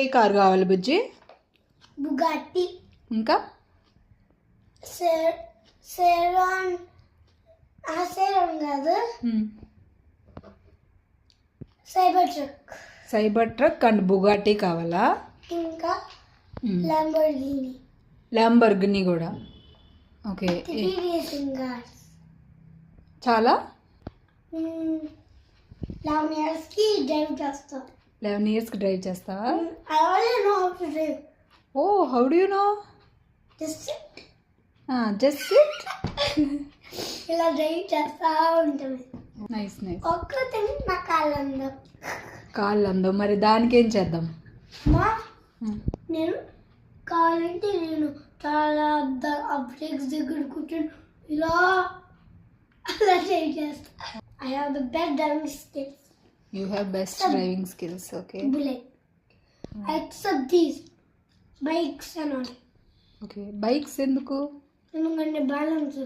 ఏ car కావాలి బుజ్జి? Bugatti. ఇంకా సెరాన్ కాదు, సైబర్ ట్రక్ అండ్ బుగాట్టి కావాలా? ఇంకా ల్యాంబోర్గిని కూడా. Okay, 3 racing cars. చాలా 11 ఇయర్స్కి డ్రైవ్ చేస్తాం. 11 ఇయర్స్కి డ్రైవ్ చేస్తావా? I already know how to drive. ఓ, how do you know? Just sit. Just sit. ఇలా డ్రైవ్ చేస్తా ఉంటుంది. Nice nice. ఒక్కటి నా కాళ్ళు అందం. మరి దానికి ఏం చేద్దాం? నేను కావాలంటే నేను చాలా బ్రేక్స్ దగ్గర కూర్చొని ఇలా అలా డ్రైవ్ చేస్తా. I have the best driving skills. You have best driving skills, okay. Bullet. Except these bikes and all. Okay, bikes ఎందుకు? ఎందుకంటే బ్యాలెన్స్